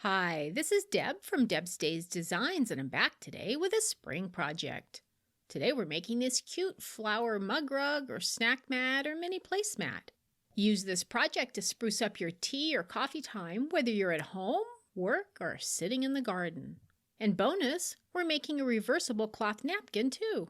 Hi, this is Deb from Deb's Days Designs, and I'm back today with a spring project. Today we're making this cute flower mug rug or snack mat or mini placemat. Use this project to spruce up your tea or coffee time, whether you're at home, work, or sitting in the garden. And bonus, we're making a reversible cloth napkin too.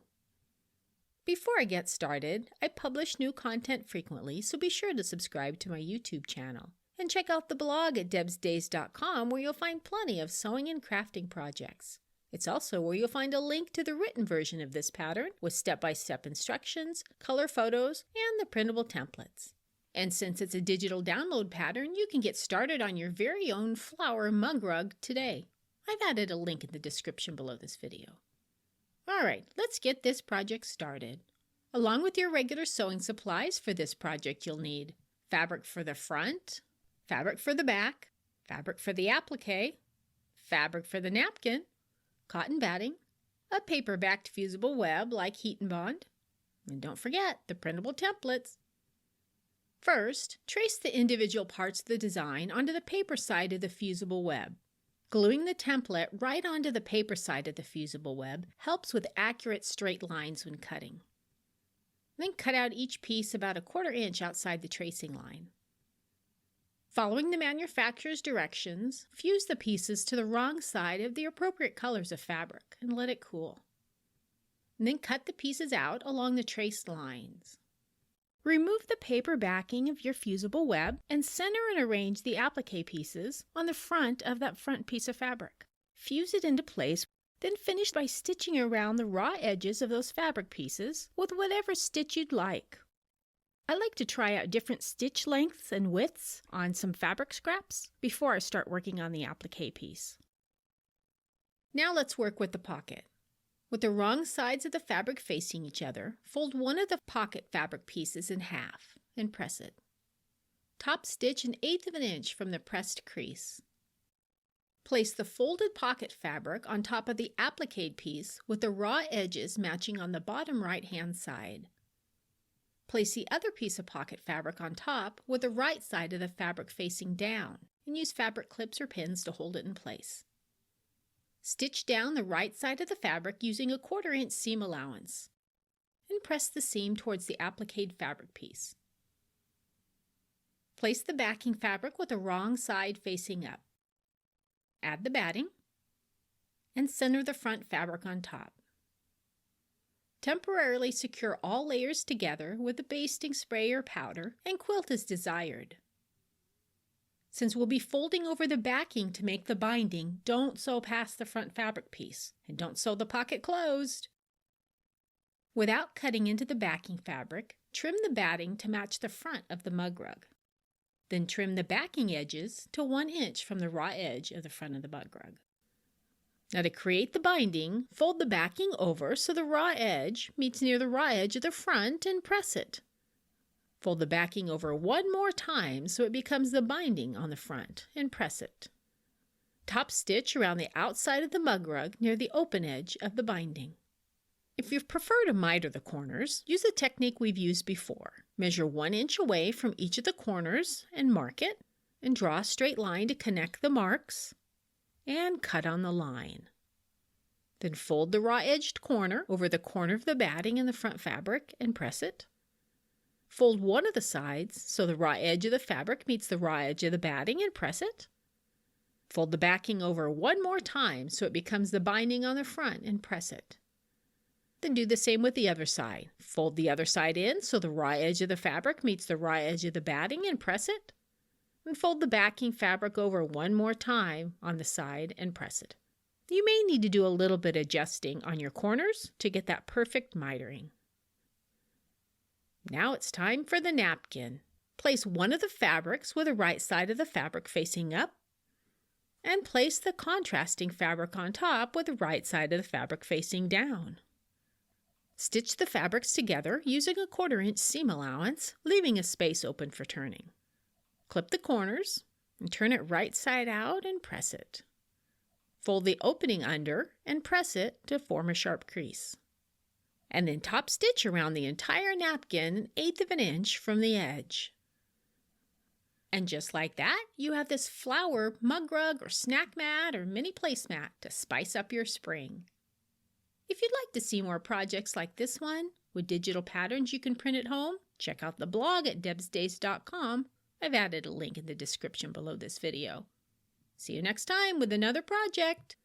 Before I get started, I publish new content frequently, so be sure to subscribe to my YouTube channel. And check out the blog at debsdays.com where you'll find plenty of sewing and crafting projects. It's also where you'll find a link to the written version of this pattern with step-by-step instructions, color photos, and the printable templates. And since it's a digital download pattern, you can get started on your very own flower mug rug today. I've added a link in the description below this video. Alright, let's get this project started. Along with your regular sewing supplies for this project, you'll need fabric for the front, fabric for the back, fabric for the applique, fabric for the napkin, cotton batting, a paper-backed fusible web like Heat and Bond, and don't forget the printable templates. First, trace the individual parts of the design onto the paper side of the fusible web. Gluing the template right onto the paper side of the fusible web helps with accurate straight lines when cutting. Then cut out each piece about 1/4 inch outside the tracing line. Following the manufacturer's directions, fuse the pieces to the wrong side of the appropriate colors of fabric and let it cool. And then cut the pieces out along the traced lines. Remove the paper backing of your fusible web and center and arrange the applique pieces on the front of that front piece of fabric. Fuse it into place, then finish by stitching around the raw edges of those fabric pieces with whatever stitch you'd like. I like to try out different stitch lengths and widths on some fabric scraps before I start working on the applique piece. Now let's work with the pocket. With the wrong sides of the fabric facing each other, fold one of the pocket fabric pieces in half and press it. Top stitch 1/8 inch from the pressed crease. Place the folded pocket fabric on top of the applique piece with the raw edges matching on the bottom right-hand side. Place the other piece of pocket fabric on top with the right side of the fabric facing down and use fabric clips or pins to hold it in place. Stitch down the right side of the fabric using a 1/4 inch seam allowance and press the seam towards the appliqued fabric piece. Place the backing fabric with the wrong side facing up. Add the batting and center the front fabric on top. Temporarily secure all layers together with a basting spray or powder and quilt as desired. Since we'll be folding over the backing to make the binding, don't sew past the front fabric piece and don't sew the pocket closed. Without cutting into the backing fabric, trim the batting to match the front of the mug rug. Then trim the backing edges to 1 inch from the raw edge of the front of the mug rug. Now to create the binding, fold the backing over so the raw edge meets near the raw edge of the front and press it. Fold the backing over one more time so it becomes the binding on the front and press it. Top stitch around the outside of the mug rug near the open edge of the binding. If you prefer to miter the corners, use a technique we've used before. Measure 1 inch away from each of the corners and mark it, and draw a straight line to connect the marks, and cut on the line. Then fold the raw-edged corner over the corner of the batting in the front fabric and press it. Fold one of the sides so the raw edge of the fabric meets the raw edge of the batting and press it. Fold the backing over one more time so it becomes the binding on the front and press it. Then do the same with the other side. Fold the other side in so the raw edge of the fabric meets the raw edge of the batting and press it. And fold the backing fabric over one more time on the side and press it. You may need to do a little bit of adjusting on your corners to get that perfect mitering. Now it's time for the napkin. Place one of the fabrics with the right side of the fabric facing up and place the contrasting fabric on top with the right side of the fabric facing down. Stitch the fabrics together using a 1/4 inch seam allowance, leaving a space open for turning. Clip the corners and turn it right side out and press it. Fold the opening under and press it to form a sharp crease. And then top stitch around the entire napkin 1/8 inch from the edge. And just like that, you have this flower mug rug or snack mat or mini placemat to spice up your spring. If you'd like to see more projects like this one with digital patterns you can print at home, check out the blog at debsdays.com. I've added a link in the description below this video. See you next time with another project.